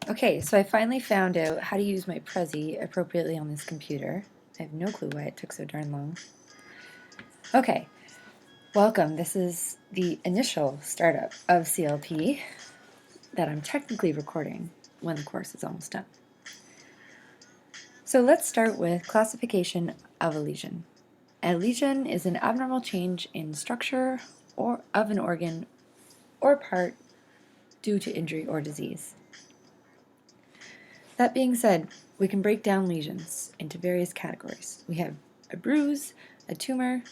Okay, so I finally found out how to use my Prezi appropriately on this computer. I have no clue why it took so darn long. Okay, welcome. This is the initial startup of CLP that I'm technically recording when the course is almost done. So let's start with classification of a lesion. A lesion is an abnormal change in structure or of an organ or part due to injury or disease. That being said, we can break down lesions into various categories. We have a bruise, a tumor,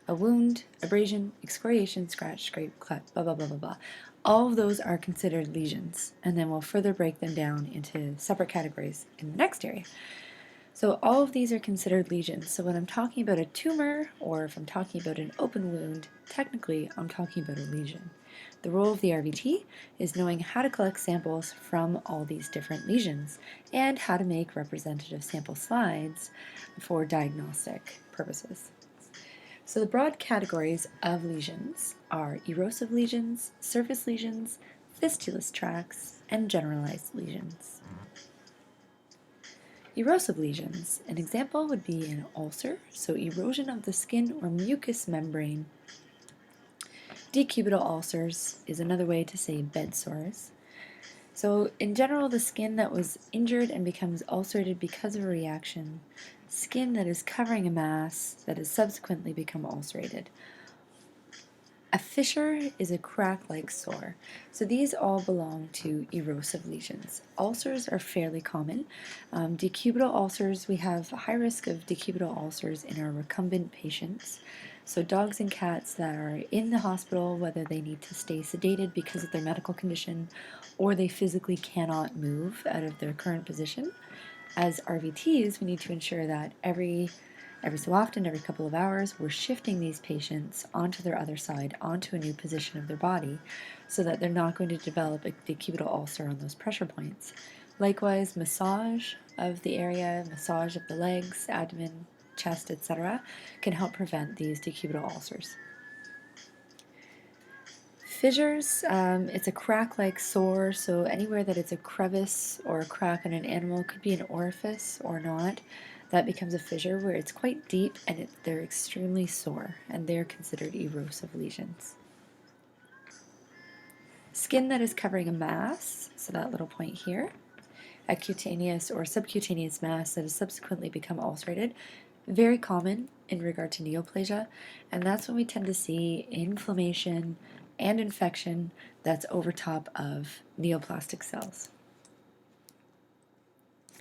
a wound, abrasion, excoriation, scratch, scrape, cut, blah, blah, blah, blah, blah. All of those are considered lesions, and then we'll further break them down into separate categories in the next area. So all of these are considered lesions. So when I'm talking about a tumor, or if I'm talking about an open wound, technically I'm talking about a lesion. The role of the RVT is knowing how to collect samples from all these different lesions and how to make representative sample slides for diagnostic purposes. So the broad categories of lesions are erosive lesions, surface lesions, fistulous tracts, and generalized lesions. Erosive lesions. An example would be an ulcer, so erosion of the skin or mucous membrane. Decubital ulcers is another way to say bed sores. So in general, the skin that was injured and becomes ulcerated because of a reaction, skin that is covering a mass that has subsequently become ulcerated. A fissure is a crack-like sore. So these all belong to erosive lesions. Ulcers are fairly common. Decubital ulcers, we have a high risk of decubital ulcers in our recumbent patients. So dogs and cats that are in the hospital, whether they need to stay sedated because of their medical condition or they physically cannot move out of their current position. As RVTs, we need to ensure that every so often, every couple of hours, we're shifting these patients onto their other side, onto a new position of their body, so that they're not going to develop a decubital ulcer on those pressure points. Likewise, massage of the area, massage of the legs, abdomen, chest, etc., can help prevent these decubital ulcers. Fissures, it's a crack-like sore, so anywhere that it's a crevice or a crack on an animal, could be an orifice or not, that becomes a fissure where it's quite deep and they're extremely sore, and they're considered erosive lesions. Skin that is covering a mass, so that little point here, a cutaneous or subcutaneous mass that has subsequently become ulcerated, very common in regard to neoplasia, and that's when we tend to see inflammation and infection that's over top of neoplastic cells.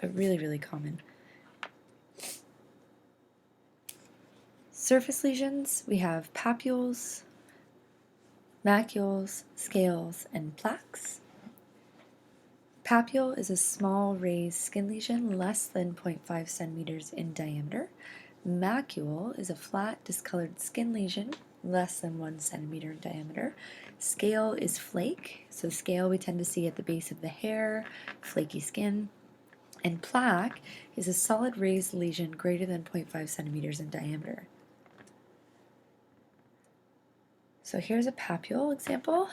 But really, really common. Surface lesions, we have papules, macules, scales, and plaques. Papule is a small raised skin lesion less than 0.5 centimeters in diameter. Macule is a flat discolored skin lesion less than 1 centimeter in diameter. Scale is flake, so scale we tend to see at the base of the hair, flaky skin. And plaque is a solid raised lesion greater than 0.5 centimeters in diameter. So here's a papule example.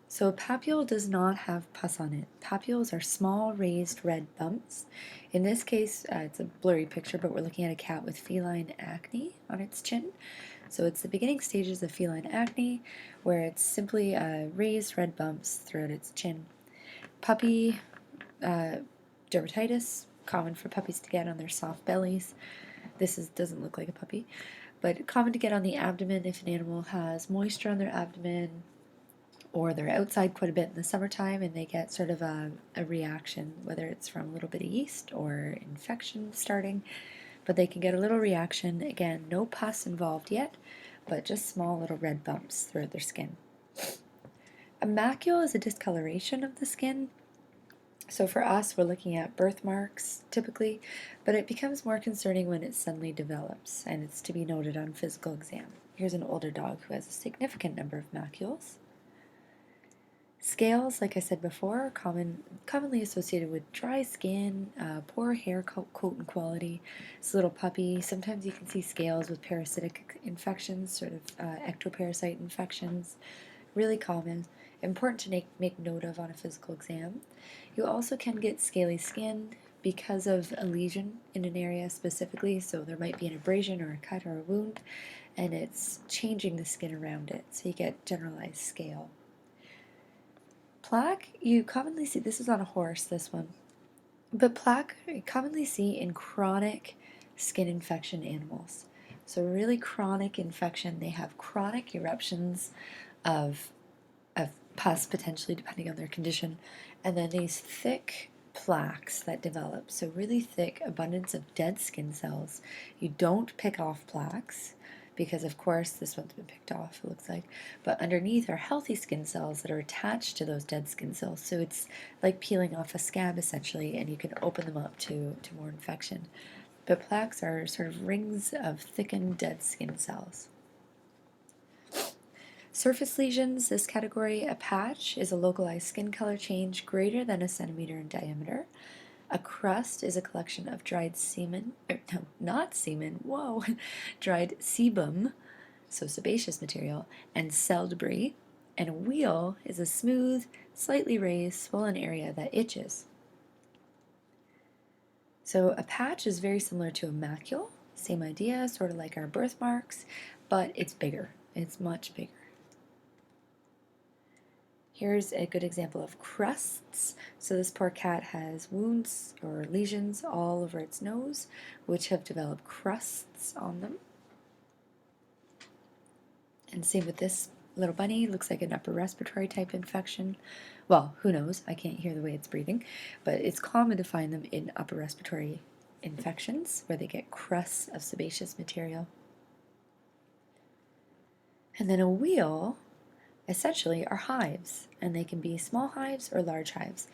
So a papule does not have pus on it. Papules are small raised red bumps. In this case, it's a blurry picture, but we're looking at a cat with feline acne on its chin. So it's the beginning stages of feline acne, where it's simply raised red bumps throughout its chin. Puppy dermatitis, common for puppies to get on their soft bellies. This doesn't look like a puppy, but common to get on the abdomen if an animal has moisture on their abdomen, or they're outside quite a bit in the summertime and they get sort of a reaction, whether it's from a little bit of yeast or infection starting, but they can get a little reaction. Again, no pus involved yet, but just small little red bumps throughout their skin. A macule is a discoloration of the skin. So for us, we're looking at birthmarks typically, but it becomes more concerning when it suddenly develops, and it's to be noted on physical exam. Here's an older dog who has a significant number of macules. Scales, like I said before, are commonly associated with dry skin, poor hair coat and quality. It's a little puppy. Sometimes you can see scales with parasitic infections, sort of ectoparasite infections. Really common. important to make note of on a physical exam. You also can get scaly skin because of a lesion in an area specifically, so there might be an abrasion or a cut or a wound, and it's changing the skin around it, so you get generalized scale. Plaque, you commonly see, this is on a horse, this one, but plaque you commonly see in chronic skin infection animals. So really chronic infection, they have chronic eruptions of pus potentially depending on their condition, and then these thick plaques that develop, so really thick abundance of dead skin cells. You don't pick off plaques because of course this one's been picked off, it looks like, but underneath are healthy skin cells that are attached to those dead skin cells, so it's like peeling off a scab essentially, and you can open them up to more infection. But plaques are sort of rings of thickened dead skin cells. Surface lesions, this category, a patch is a localized skin color change greater than a centimeter in diameter. A crust is a collection of dried semen, no, not semen, whoa, dried sebum, so sebaceous material, and cell debris. And a wheal is a smooth, slightly raised, swollen area that itches. So a patch is very similar to a macule, same idea, sort of like our birthmarks, but it's bigger, it's much bigger. Here's a good example of crusts. So this poor cat has wounds or lesions all over its nose, which have developed crusts on them. And same with this little bunny, looks like an upper respiratory type infection. Well, who knows, I can't hear the way it's breathing, but it's common to find them in upper respiratory infections where they get crusts of sebaceous material. And then a wheal essentially are hives, and they can be small hives or large hives.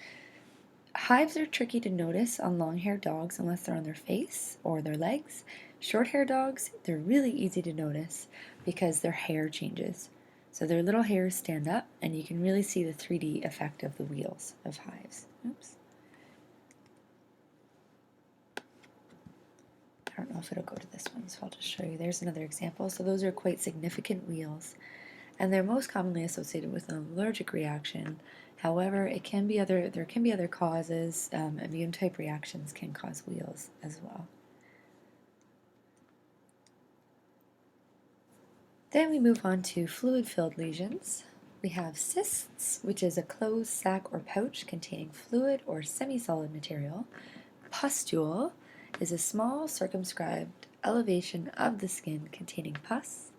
Hives are tricky to notice on long-haired dogs unless they're on their face or their legs. Short-haired dogs, they're really easy to notice because their hair changes. So their little hairs stand up, and you can really see the 3D effect of the wheals of hives. Oops. I don't know if it'll go to this one, so I'll just show you. There's another example. So those are quite significant wheals, and they're most commonly associated with an allergic reaction. However, there can be other causes. Immune type reactions can cause wheals as well. Then we move on to fluid-filled lesions. We have cysts, which is a closed sac or pouch containing fluid or semi-solid material. Pustule is a small circumscribed elevation of the skin containing pus.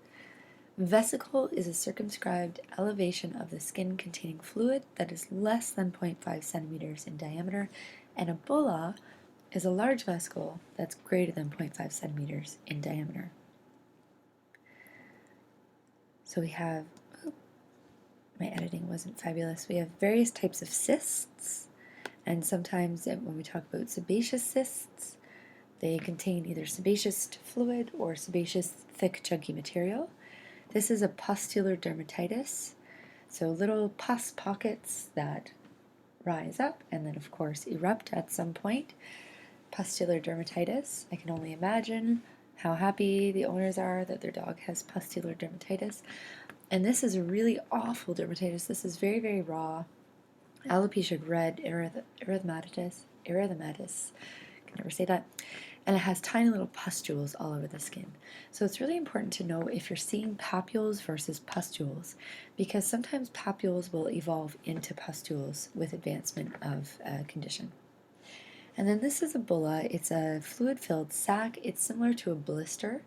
Vesicle is a circumscribed elevation of the skin containing fluid that is less than 0.5 centimeters in diameter, and a bulla is a large vesicle that's greater than 0.5 centimeters in diameter. So we have, my editing wasn't fabulous, we have various types of cysts, and sometimes when we talk about sebaceous cysts, they contain either sebaceous fluid or sebaceous thick chunky material. This is a pustular dermatitis, so little pus pockets that rise up and then of course erupt at some point. Pustular dermatitis, I can only imagine how happy the owners are that their dog has pustular dermatitis. And this is a really awful dermatitis. This is very, very raw. Alopecia red erythematosus, I can never say that. And it has tiny little pustules all over the skin. So it's really important to know if you're seeing papules versus pustules, because sometimes papules will evolve into pustules with advancement of a condition. And then this is a bulla. It's a fluid-filled sac. It's similar to a blister,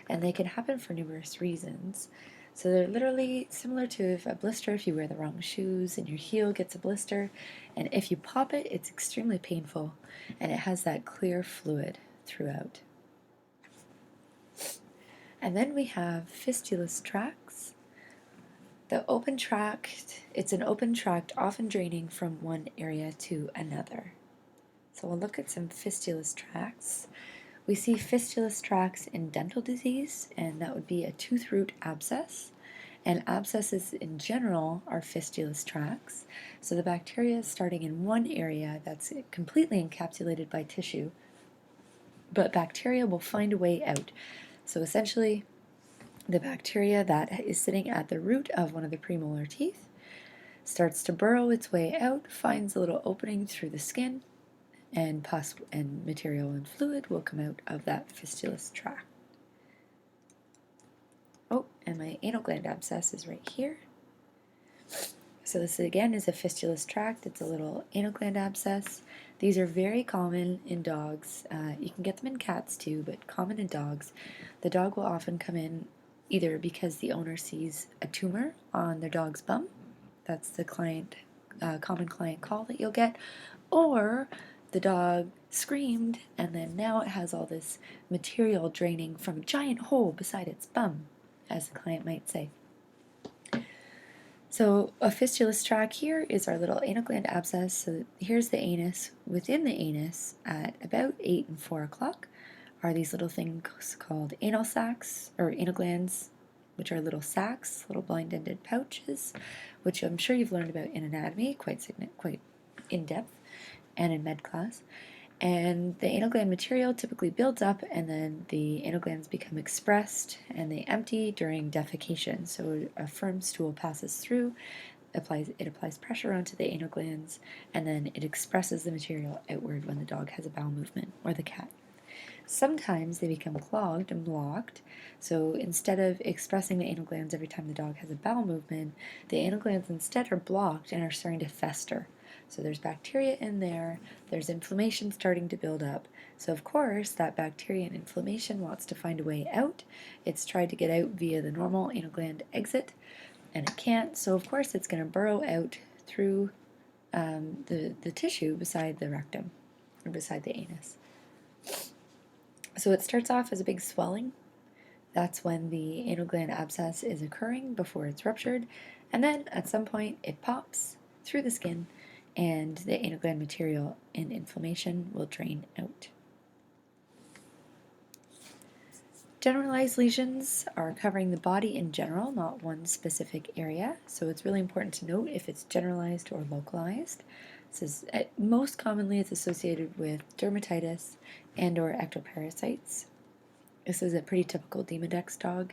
and they can happen for numerous reasons. So they're literally similar to a blister if you wear the wrong shoes and your heel gets a blister, and if you pop it, it's extremely painful, and it has that clear fluid throughout. And then we have fistulous tracts. The open tract, it's an open tract often draining from one area to another. So we'll look at some fistulous tracts. We see fistulous tracts in dental disease, and that would be a tooth root abscess. And abscesses in general are fistulous tracts. So the bacteria is starting in one area that's completely encapsulated by tissue, but bacteria will find a way out. So essentially, the bacteria that is sitting at the root of one of the premolar teeth, starts to burrow its way out, finds a little opening through the skin, and pus and material and fluid will come out of that fistulous tract. Oh, and my anal gland abscess is right here. So this again is a fistulous tract. It's a little anal gland abscess. These are very common in dogs. You can get them in cats too, but common in dogs. The dog will often come in either because the owner sees a tumor on their dog's bum. That's the common client call that you'll get. Or the dog screamed and then now it has all this material draining from a giant hole beside its bum, as the client might say. So a fistulous tract here is our little anal gland abscess. So here's the anus. Within the anus at about 8 and 4 o'clock are these little things called anal sacs, or anal glands, which are little sacs, little blind-ended pouches, which I'm sure you've learned about in anatomy quite in depth and in med class. And the anal gland material typically builds up and then the anal glands become expressed and they empty during defecation. So a firm stool passes through, it applies pressure onto the anal glands, and then it expresses the material outward when the dog has a bowel movement, or the cat. Sometimes they become clogged and blocked, so instead of expressing the anal glands every time the dog has a bowel movement, the anal glands instead are blocked and are starting to fester. So there's bacteria in there, there's inflammation starting to build up. So of course that bacteria and inflammation wants to find a way out. It's tried to get out via the normal anal gland exit, and it can't, so of course it's going to burrow out through the tissue beside the rectum, or beside the anus. So it starts off as a big swelling. That's when the anal gland abscess is occurring before it's ruptured, and then at some point it pops through the skin and the anal gland material and inflammation will drain out. Generalized lesions are covering the body in general, not one specific area, so it's really important to note if it's generalized or localized. Most commonly it's associated with dermatitis and or ectoparasites. This is a pretty typical Demodex dog,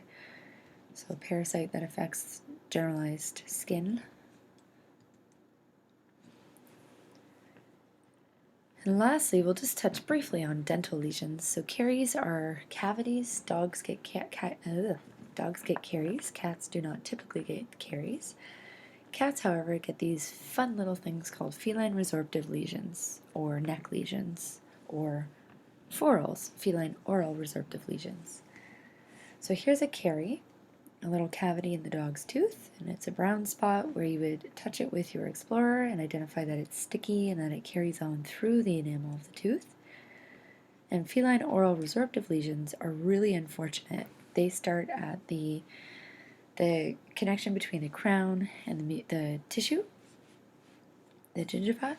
so a parasite that affects generalized skin. And lastly, we'll just touch briefly on dental lesions. So caries are cavities. Dogs get caries. Cats do not typically get caries. Cats, however, get these fun little things called feline resorptive lesions, or neck lesions, or phorals, feline oral resorptive lesions. So here's a carie, a little cavity in the dog's tooth, and it's a brown spot where you would touch it with your explorer and identify that it's sticky and that it carries on through the enamel of the tooth. And feline oral resorptive lesions are really unfortunate. They start at the connection between the crown and the tissue, the gingiva,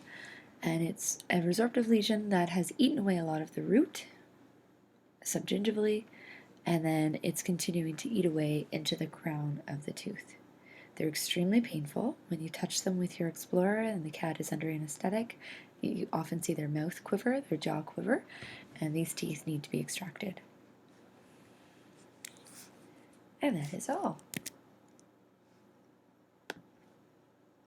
and it's a resorptive lesion that has eaten away a lot of the root subgingivally, and then it's continuing to eat away into the crown of the tooth. They're extremely painful. When you touch them with your explorer and the cat is under anesthetic, you often see their mouth quiver, their jaw quiver, and these teeth need to be extracted. And that is all.